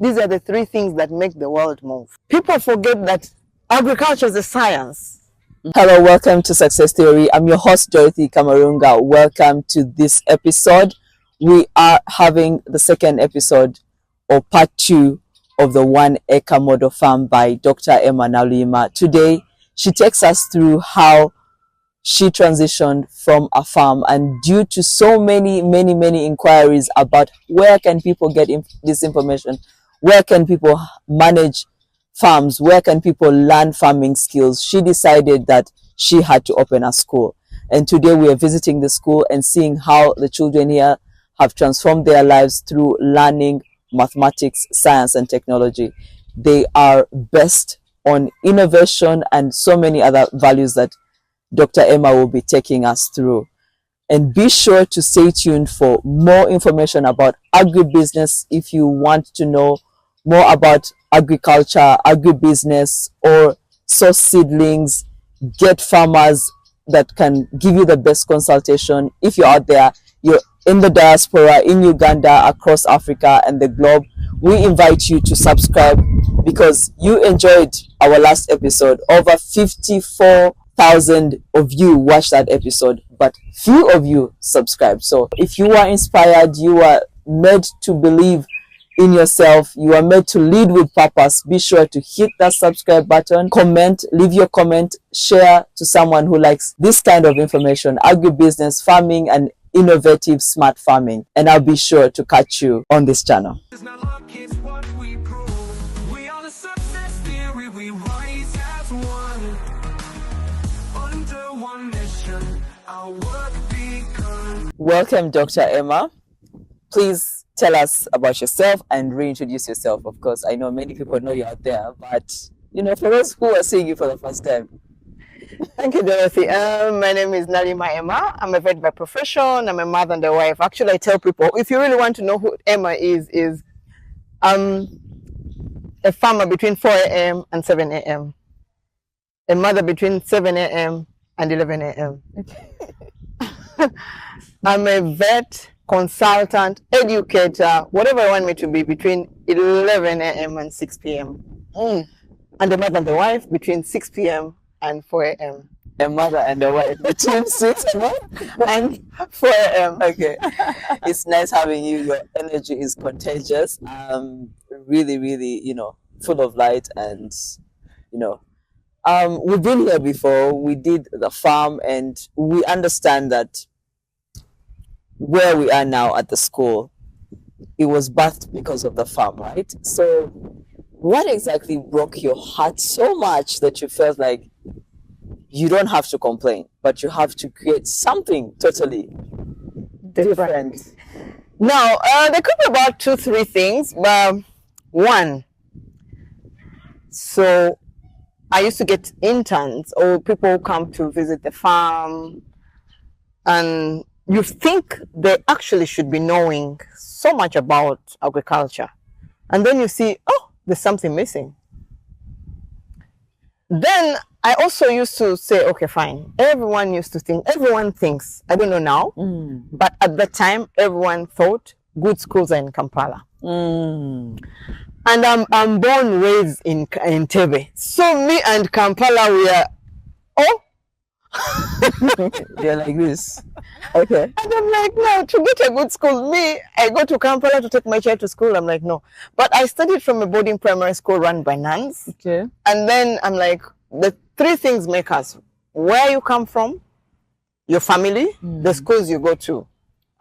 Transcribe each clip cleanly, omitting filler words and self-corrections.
These are the three things that make the world move. People forget that agriculture is a science. Hello, welcome to Success Theory. I'm your host, Dorothy Kamarunga. Welcome to this episode. We are having the second episode or part 2 of the 1 Acre Model Farm by Dr. Emma Naluyima. Today, she takes us through how she transitioned from a farm, and due to so many inquiries about where can people get this information, where can people manage farms, where can people learn farming skills, she decided that she had to open a school. And today we are visiting the school and seeing how the children here have transformed their lives through learning mathematics, science, and technology. They are based on innovation and so many other values that Dr. Emma will be taking us through. And be sure to stay tuned for more information about agribusiness. If you want to know more about agriculture, agribusiness, or source seedlings, get farmers that can give you the best consultation. If you're out there, you're in the diaspora, in Uganda, across Africa and the globe, we invite you to subscribe because you enjoyed our last episode. Over 54,000 of you watched that episode, but few of you subscribed. So if you are inspired, you are made to believe in yourself, you are made to lead with purpose, be sure to hit that subscribe button, comment, leave your comment, share to someone who likes this kind of information, agribusiness, farming, and innovative smart farming. And I'll be sure to catch you on this channel. Welcome, Dr. Emma. Please tell us about yourself and reintroduce yourself. Of course, I know many people know you out there, but for those who are seeing you for the first time. Thank you, Dorothy. My name is Naluyima Emma. I'm a vet by profession. I'm a mother and a wife. Actually, I tell people, if you really want to know who Emma is a farmer between 4 a.m. and 7 a.m. A mother between 7 a.m. and 11 a.m. I'm a vet, consultant, educator, whatever you want me to be, between 11 a.m. and 6 p.m. And a mother and a wife between 6 p.m. and 4 a.m. A mother and a wife between 6 and 4 a.m. Okay. It's nice having you. Your energy is contagious. Really, full of light. And, we've been here before. We did the farm, and we understand that where we are now at the school, it was birthed because of the farm, right? So what exactly broke your heart so much that you felt like you don't have to complain, but you have to create something totally different? Now, there could be about 2-3 things. One, so I used to get interns or people who come to visit the farm, and you think they actually should be knowing so much about agriculture. And then you see, oh, there's something missing. Then I also used to say, okay, fine. Everyone thinks, I don't know now, but at the time, everyone thought good schools are in Kampala. And I'm born, raised in Entebbe. So me and Kampala, we are, They're like this. Okay. And I'm like, no, to get a good school, I go to Kampala to take my child to school. I'm like, no. But I studied from a boarding primary school run by nuns. Okay. And then I'm like, the 3 things make us: where you come from, your family, the schools you go to.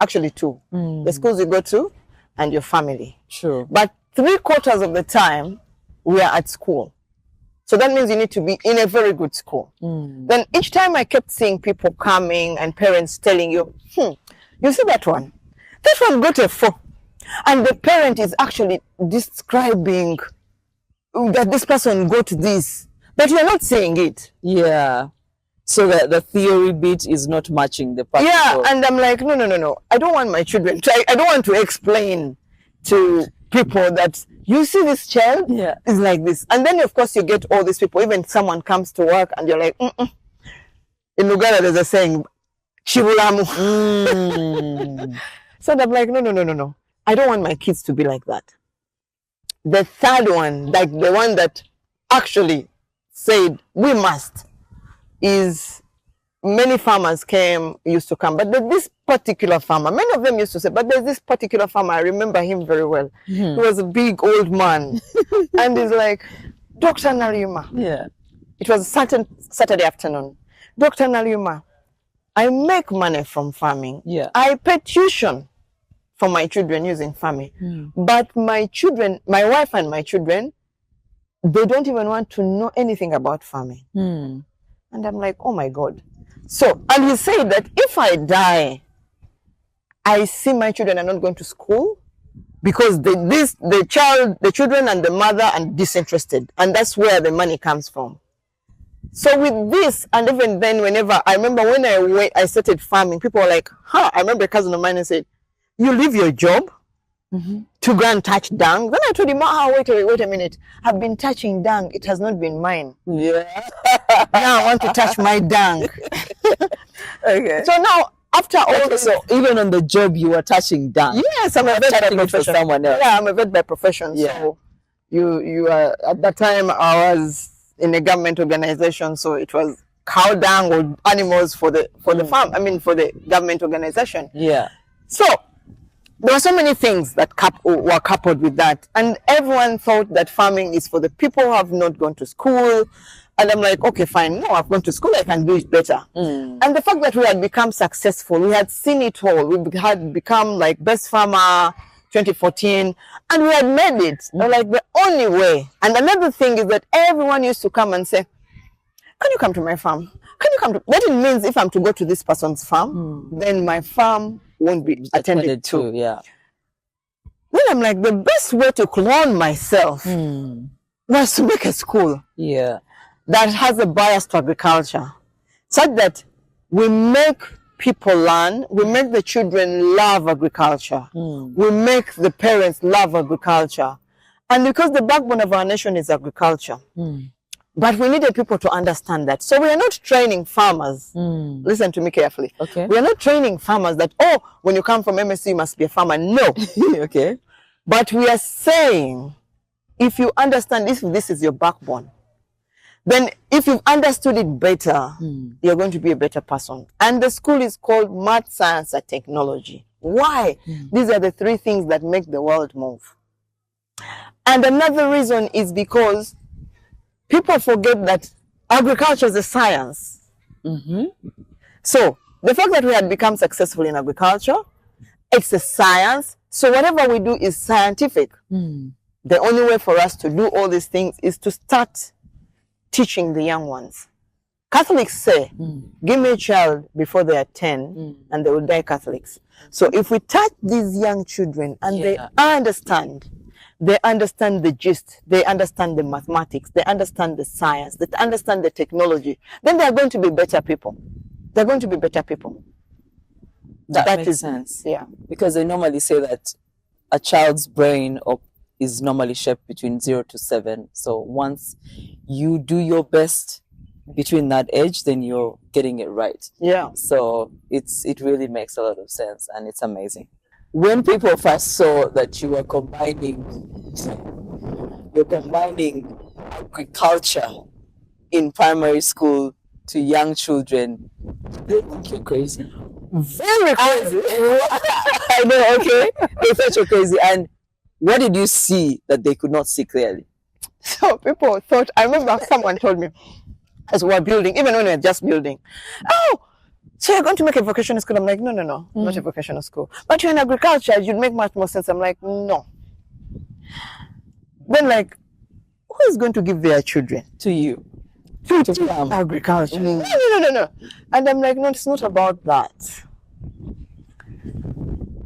Actually 2. The schools you go to and your family. Sure. But 3/4 of the time, we are at school. So that means you need to be in a very good school. Then each time I kept seeing people coming and parents telling you, you see that one got a 4. And the parent is actually describing that this person got this, but you're not saying it. Yeah. So the theory bit is not matching the practical. Yeah, and I'm like, no. I don't want my children I don't want to explain to people that you see this child is like this. And then, of course, you get all these people. Even someone comes to work and you're like, In Uganda, there's a saying, Chibulamu. So I'm like, no. I don't want my kids to be like that. The third one, like the one that actually said we must, is many farmers used to come, but this particular farmer, many of them used to say, but there's this particular farmer, I remember him very well. He was a big old man, and he's like, Dr. Naliuma. Yeah. It was a certain Saturday afternoon. Dr. Naliuma, I make money from farming. Yeah. I pay tuition for my children using farming. But my children, my wife and my children, they don't even want to know anything about farming. And I'm like, oh my God. So, and he said that if I die, I see my children are not going to school because the children and the mother are disinterested. And that's where the money comes from. So with this, and even then, whenever, I remember when I started farming, people were like, huh, I remember a cousin of mine and said, you leave your job to go and touch dung? Then I told him, wait a minute. I've been touching dung. It has not been mine. Yeah. Now I want to touch my dung. Okay. So now, after all this, So even on the job, you were touching down. yes, I'm a vet by Touching it for profession. someone else. Yeah, I'm a vet by profession. Yeah. So you are, at that time I was in a government organization, so it was cow dung or animals for the farm. I mean, for the government organization. Yeah. So there were so many things that were coupled with that, and everyone thought that farming is for the people who have not gone to school. And I'm like, okay, fine. No, I've gone to school. I can do it better. And the fact that we had become successful, we had seen it all. We had become like best farmer 2014, and we had made it. Like the only way. And another thing is that everyone used to come and say, can you come to my farm? Can you come to? That means if I'm to go to this person's farm, then my farm won't be attended to. Yeah. Then I'm like, the best way to clone myself was to make a school Yeah. that has a bias to agriculture, such that we make people learn, we make the children love agriculture, we make the parents love agriculture. And because the backbone of our nation is agriculture, but we needed people to understand that. So we are not training farmers. Listen to me carefully. Okay. We are not training farmers that, oh, when you come from MSc, you must be a farmer. No. Okay. But we are saying, if you understand this is your backbone, then if you've understood it better, you're going to be a better person. And the school is called Math, Science, and Technology. Why? These are the three things that make the world move. And another reason is because people forget that agriculture is a science. So the fact that we had become successful in agriculture, it's a science. So whatever we do is scientific. The only way for us to do all these things is to start teaching the young ones. Catholics say, give me a child before they are 10 and they will die Catholics. So if we touch these young children and they understand the gist, they understand the mathematics, they understand the science, they understand the technology, then they are going to be better people. They're going to be better people. That makes sense. Yeah. Because they normally say that a child's brain is normally shaped between 0 to 7. So once you do your best between that age, then you're getting it right. Yeah. So it really makes a lot of sense, and it's amazing. When people first saw that you were combining agriculture in primary school to young children, they think you're crazy. Very crazy. I know, okay? They thought you're crazy. And what did you see that they could not see clearly? So people thought, I remember someone told me, as we were building, even when we were just building, oh, so you're going to make a vocational school? I'm like, no, not a vocational school. But you're in agriculture, you'd make much more sense. I'm like, no. Then like, who is going to give their children? To you. To agriculture. No. And I'm like, no, it's not about that.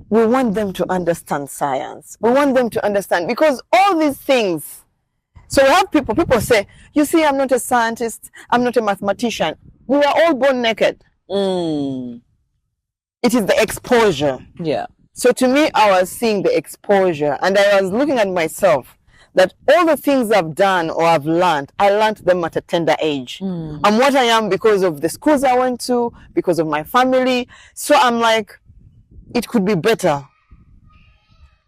We want them to understand science. We want them to understand, because all these things. So we have people say, you see, I'm not a scientist, I'm not a mathematician. We are all born naked. It is the exposure. Yeah. So to me, I was seeing the exposure, and I was looking at myself that all the things I've done or I've learned, I learned them at a tender age. I'm what I am because of the schools I went to, because of my family. So I'm like, it could be better.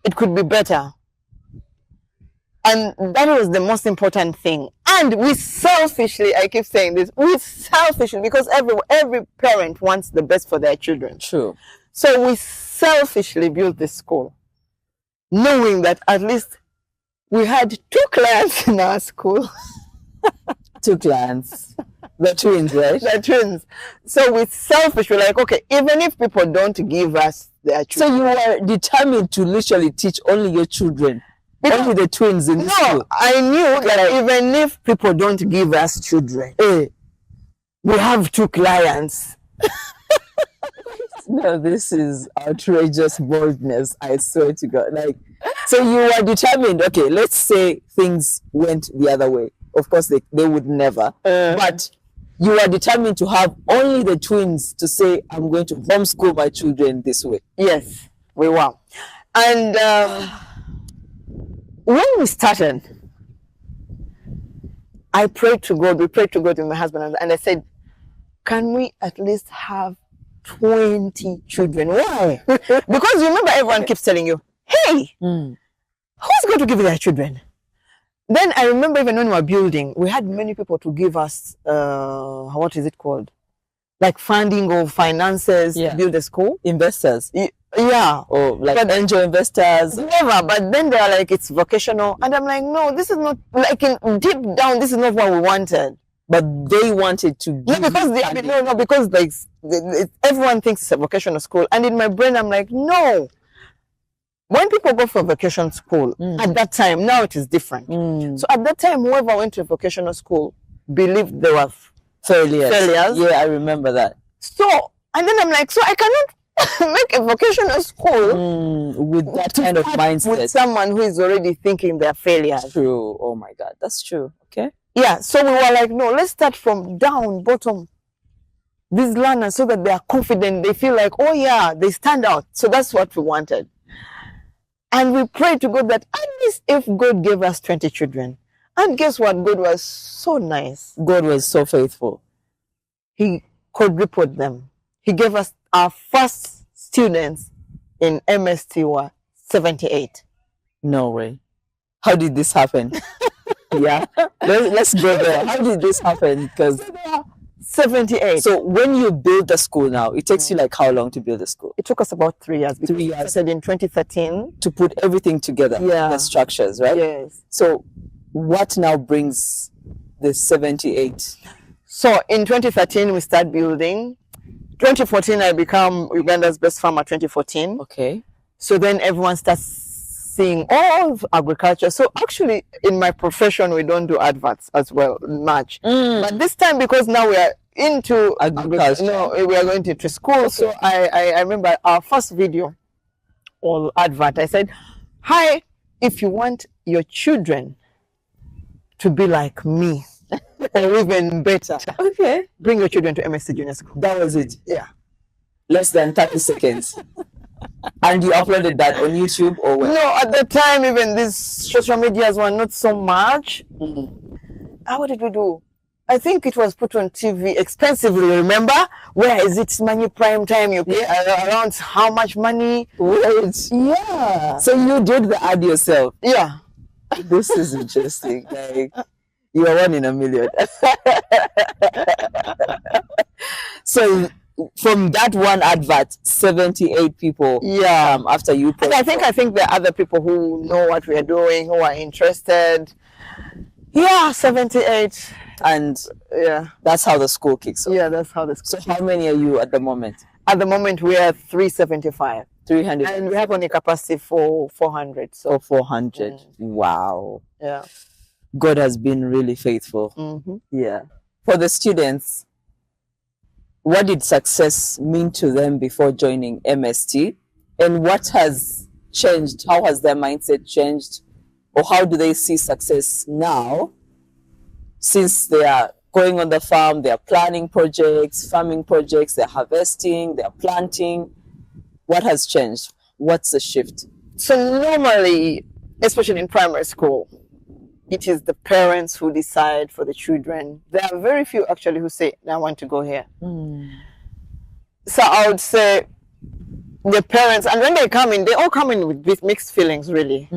It could be better. And that was the most important thing. And we selfishly, I keep saying this, we selfishly, because every parent wants the best for their children. True. So we selfishly built this school, knowing that at least we had 2 clients in our school. 2 clients. The twins, right? The twins. So we selfishly like, okay, even if people don't give us their So children. you were determined to literally teach only your children, only the twins in the No, school. I knew that even if people don't give us children, we have 2 clients. No, this is outrageous boldness. I swear to God. Like, so you were determined. Okay, let's say things went the other way. Of course, they would never. But you were determined to have only the twins to say, I'm going to homeschool my children this way. Yes, we were. And when we started, I prayed to God. We prayed to God with my husband, and I said, can we at least have 20 children? Why? Because you remember everyone keeps telling you, hey, who's going to give you their children? Then I remember even when we were building, we had many people to give us, what is it called? Like funding or finances to build the school. Investors. Yeah. Or like angel investors. Never. But then they're like, it's vocational. And I'm like, no, this is not, like deep down, this is not what we wanted. But they wanted to give because like everyone thinks it's a vocational school. And in my brain, I'm like, no. When people go for vocational school, at that time, now it is different. So at that time, whoever went to a vocational school believed they were failures. Yeah, I remember that. So, and then I'm like, so I cannot make a vocational school with that kind of mindset. With someone who is already thinking they're failures. True. Oh my God, that's true. Okay. Yeah, so we were like, no, let's start from bottom. These learners, so that they are confident, they feel like, oh yeah, they stand out. So that's what we wanted. And we prayed to God that at least if God gave us 20 children, and guess what? God was so nice. God was so faithful. He quadrupled them. He gave us our first students in MST were 78. No way. How did this happen? Yeah, let's go there. How did this happen? Because 78. So when you build the school now, it takes you like how long to build the school? It took us about 3 years. 3 years. I said in 2013 to put everything together. Yeah. The structures, right? Yes. So what now brings the 78? So in 2013 we start building. 2014 I become Uganda's best farmer. 2014. Okay. So then everyone starts seeing all of agriculture. So actually in my profession we don't do adverts as well much. But this time, because now we are into agriculture, we are going to school. Okay. So I remember our first video or advert. I said, hi, if you want your children to be like me or even better, okay, bring your children to MST Junior School. That was it. Yeah. Less than 30 seconds. And you uploaded that on YouTube or where? No, at the time, even these social medias were not so much. What did we do? I think it was put on TV expensively, remember? Where is it? Money prime time. You pay around how much money? Wait. Yeah. So you did the ad yourself? Yeah. This is interesting. Like, you are 1 in a million. So from that one advert, 78 people. Yeah. After you. And I think there are other people who know what we are doing, who are interested. Yeah, 78. And yeah, that's how the school kicks off. Yeah, that's how the school. So how many are you at the moment? At the moment, we are 375. 300. And we have only capacity for 400. So 400. Wow. Yeah. God has been really faithful. Yeah. For the students, what did success mean to them before joining MST? And what has changed? How has their mindset changed? Or how do they see success now? Since they are going on the farm, they are planning projects, farming projects, they're harvesting, they're planting. What has changed? What's the shift? So normally, especially in primary school, it is the parents who decide for the children. There are very few actually who say, I want to go here. So I would say the parents, and when they come in, they all come in with mixed feelings, really.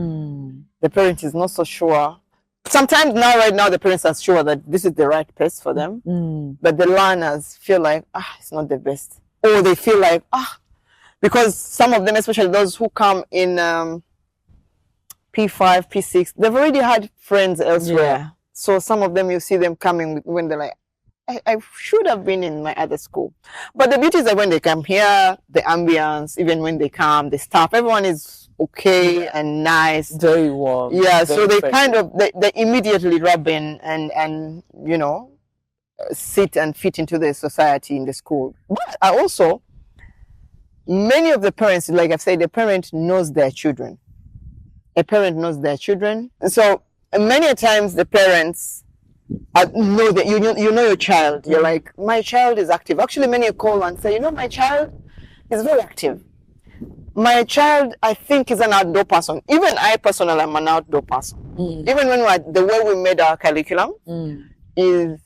the parent is not so sure. Sometimes right now, the parents are sure that this is the right place for them, but the learners feel like, it's not the best. Or they feel like, because some of them, especially those who come in P5, P6, they've already had friends elsewhere. Yeah. So some of them, you see them coming when they're like, I should have been in my other school. But the beauty is that when they come here, the ambience, even when they come, the staff, everyone is okay and nice. Very warm. Yeah, very so they friendly. kind of, they immediately rub in and you know, sit and fit into the society in the school. But I also, many of the parents, like I've said, the parent knows their children. A parent knows their children. So many times the parents know that you know your child. You're like, my child is active. Actually, many call and say, my child is very active. My child, I think, is an outdoor person. Even I personally am an outdoor person. Even when the way we made our curriculum is,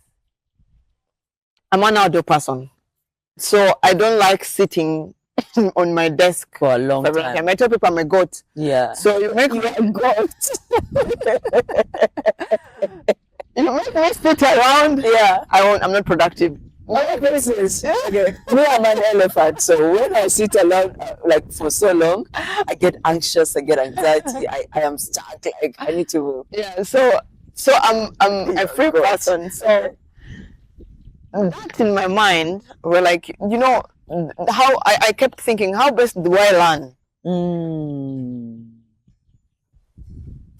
I'm an outdoor person. So I don't like sitting on my desk for a long time. I tell people I'm a goat. Yeah. So you make me a goat. You make me sit around. Yeah. I'm not productive. My business. Okay. Me, I'm an elephant. So when I sit alone, like for so long, I get anxious. I get anxiety. I am stuck. Like I need to. Yeah. So I'm a free person. So that in my mind, we're like, how I kept thinking, how best do I learn?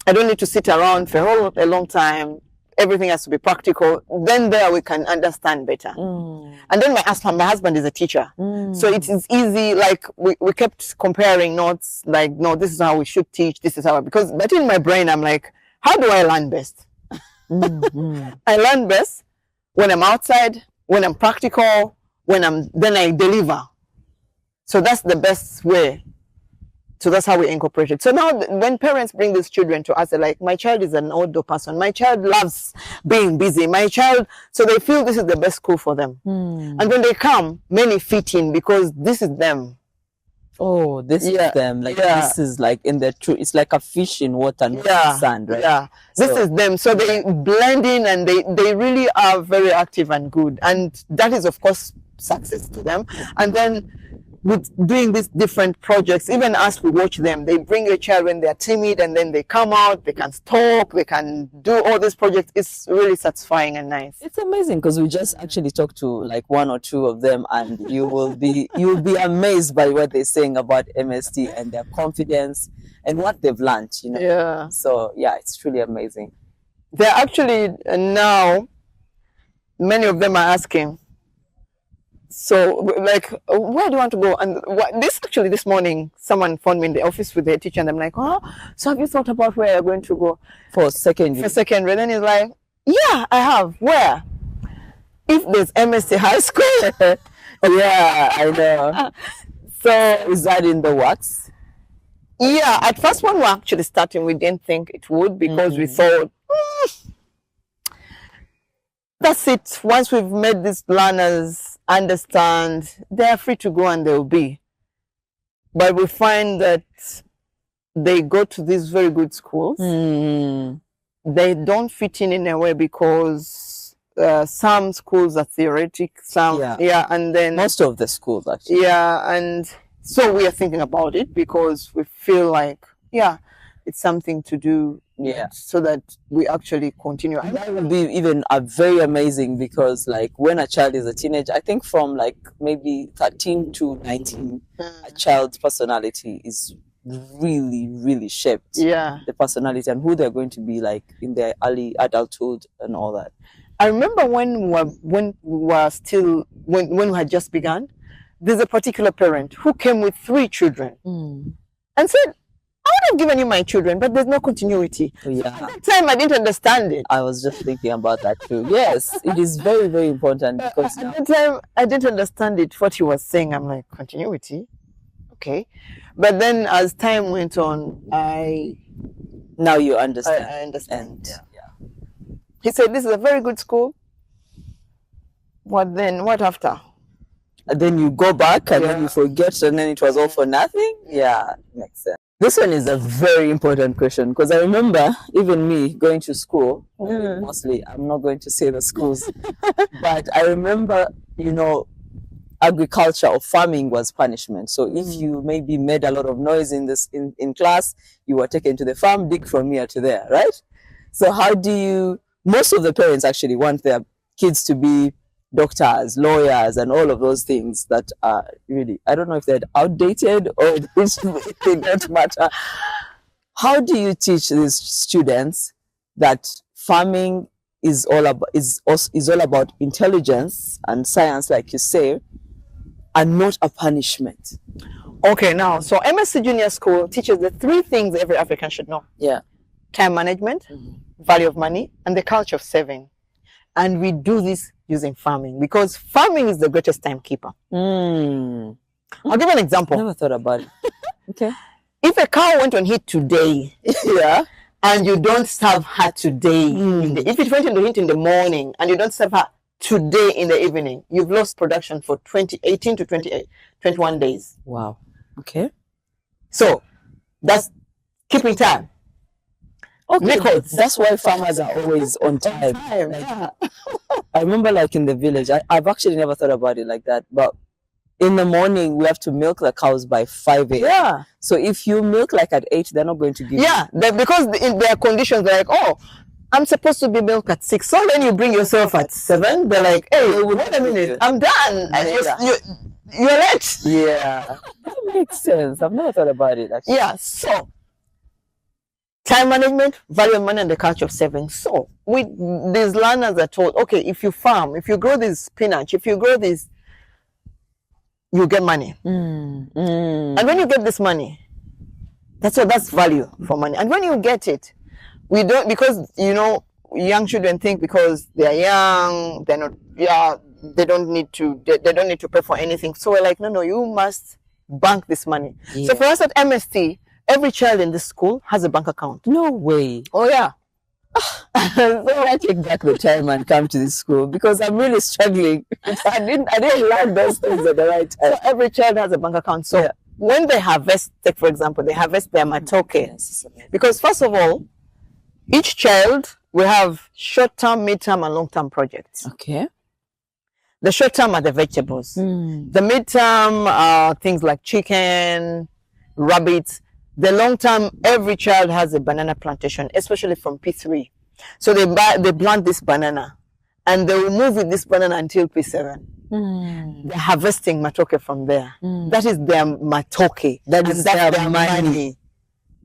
I don't need to sit around for a long time. Everything has to be practical. Then there we can understand better. And then my husband is a teacher. So it is easy. Like we kept comparing notes. Like, no, this is how we should teach. This is how, but in my brain, I'm like, how do I learn best? I learn best when I'm outside, when I'm practical, then I deliver. So that's the best way. So that's how we incorporate it. So now when parents bring these children to us, they're like, my child is an outdoor person. My child loves being busy. So they feel this is the best school for them. And when they come, many fit in because this is them. Oh, this is them. Like this is like in the truth. It's like a fish in water, not sand, right? Yeah. This is them. So they blend in and they really are very active and good. And that is, of course, success to them. And then with doing these different projects, even as we watch them, they bring a child when they're timid and then they come out, they can talk, they can do all these projects. It's really satisfying and nice. It's amazing because we just actually talked to like one or two of them and you will be amazed by what they're saying about MST and their confidence and what they've learned, Yeah. So yeah, it's truly amazing. They're actually now, many of them are asking, so, like, where do you want to go? And this morning, someone phoned me in the office with their teacher, and I'm like, so have you thought about where you're going to go? For secondary. For secondary. Then he's like, yeah, I have. Where? If there's MSC High School. Yeah, I know. So, is that in the works? Yeah, at first when we were actually starting, we didn't think it would because we thought, that's it. Once we've made these learners understand, they are free to go and they'll be. But we find that they go to these very good schools. They don't fit in a way because some schools are theoretic, and then most of the schools actually. Yeah, and so we are thinking about it because we feel like, it's something to do. Yeah. So that we actually continue. And that would be even very amazing because like when a child is a teenager, I think from like maybe 13 to 19, a child's personality is really, really shaped. Yeah. The personality and who they're going to be like in their early adulthood and all that. I remember when we had just begun, there's a particular parent who came with 3 children and said, I would have given you my children, but there's no continuity. Yeah. At that time, I didn't understand it. I was just thinking about that too. Yes, it is very, very important because at that time, I didn't understand it, what he was saying. I'm like, continuity? Okay. But then as time went on, now you understand. I understand. Yeah. He said, this is a very good school. What then? What after? And then you go back and then you forget and then it was all for nothing. Yeah, makes sense. This one is a very important question because I remember even me going to school, mostly, I'm not going to say the schools, but I remember, agriculture or farming was punishment. So if you maybe made a lot of noise in class, you were taken to the farm, dig from here to there, right? So most of the parents actually want their kids to be doctors, lawyers, and all of those things that are really, I don't know if they're outdated or they don't matter. How do you teach these students that farming is all about intelligence and science, like you say, and not a punishment? Okay, now, so MSc Junior School teaches the 3 things every African should know. Yeah. Time management, value of money, and the culture of saving. And we do this using farming because farming is the greatest timekeeper. I'll give an example. Never thought about it. Okay. If a cow went on heat today, yeah, and you don't serve her today, if it went on heat in the morning and you don't serve her today in the evening, you've lost production for 18 to 21 days. Wow. Okay. So that's keeping time. Okay, that's why farmers are always on time. I remember like in the village, I've actually never thought about it like that, but in the morning we have to milk the cows by 5 a.m. Yeah. So if you milk like at 8, they're not going to give you. Because in their conditions, they're like, oh, I'm supposed to be milk at 6. So when you bring yourself at 7, they're like, hey, wait a minute, I'm done. And you're late. Yeah. That makes sense. I've never thought about it actually. Yeah. So time management, value of money, and the culture of saving. So these learners are told, okay, if you farm, if you grow this spinach, if you grow this, you get money. And when you get this money, that's value for money. And when you get it, we don't, because young children think because they are young, they're not, they don't need to pay for anything. So we're like, no, you must bank this money. Yeah. So for us at MST, every child in this school has a bank account. No way. Oh yeah. So I take back the time and come to this school because I'm really struggling. I didn't learn those things at the right time. So every child has a bank account. So when they harvest, take for example, they harvest their matoke. Because first of all, each child will have short-term, mid-term, and long-term projects. Okay. The short-term are the vegetables. The mid-term are things like chicken, rabbits. The long-term, every child has a banana plantation, especially from P3. So they plant this banana, and they will move with this banana until P7. They're harvesting matoke from there. That is their matoke. That's their money.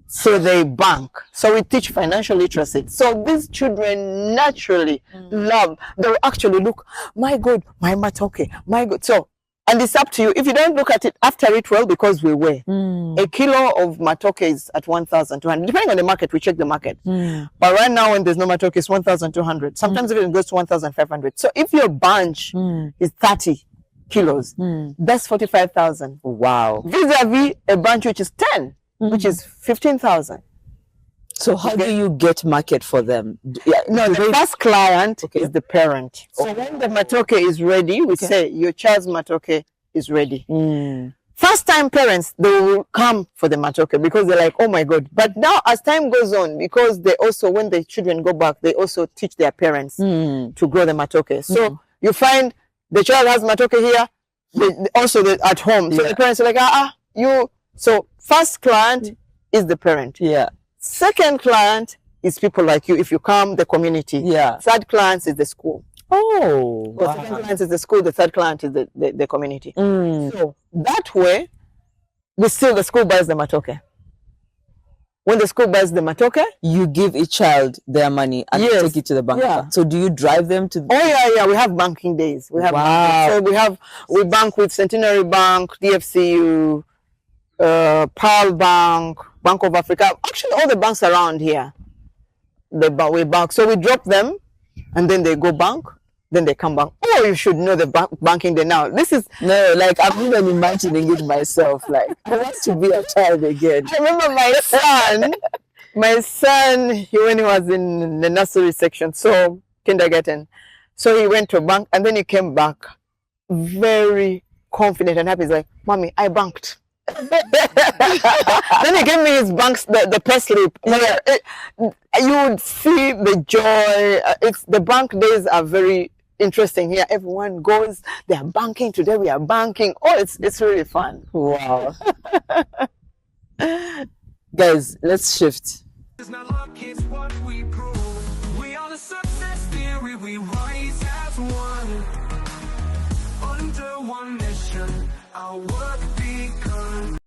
So they bank. So we teach financial literacy. So these children naturally love. They actually look, my God, my matoke, my God. So, and it's up to you. If you don't look at it after it, well, because we weigh. A kilo of matoke is at 1,200. Depending on the market, we check the market. But right now, when there's no matoke, it's 1,200. Sometimes even it goes to 1,500. So if your bunch is 30 kilos, that's 45,000. Wow. Vis-a-vis a bunch which is 10. Which is 15,000. So how do you get market for them? The first client is the parent. So when the matoke is ready, we say your child's matoke is ready. First time parents, they will come for the matoke because they're like, oh my God. But now as time goes on, because they also, when the children go back, they also teach their parents to grow the matoke. So you find the child has matoke here, also at home. So the parents are like, So first client is the parent. Yeah. Second client is people like you. If you come, the community. Yeah. Third client is the school. Oh. The second client is the school. The third client is the community. So that way, the school buys the matoke. When the school buys the matoke, you give each child their money and take it to the bank. Yeah. So do you drive them to? Oh yeah. We have banking days. We have. Wow. So we bank with Centenary Bank, DFCU. Pearl Bank, Bank of Africa, actually all the banks around here, we bank. So we drop them, and then they go bank, then they come back. Oh, you should know the banking day now. This is like I'm even imagining it myself. Like I want to be a child again. I remember my son, when he was in the nursery section, so kindergarten, so he went to bank, and then he came back very confident and happy. He's like, "Mommy, I banked." Then he gave me his banks, the pay slip. Yeah. You would see the joy. It's the bank days are very interesting here. Everyone goes, they are banking today. We are banking. Oh, it's really fun. Wow. Guys, let's shift. It's not luck, it's what we prove. We are the success theory, we rise as one. Under one mission, our work begun.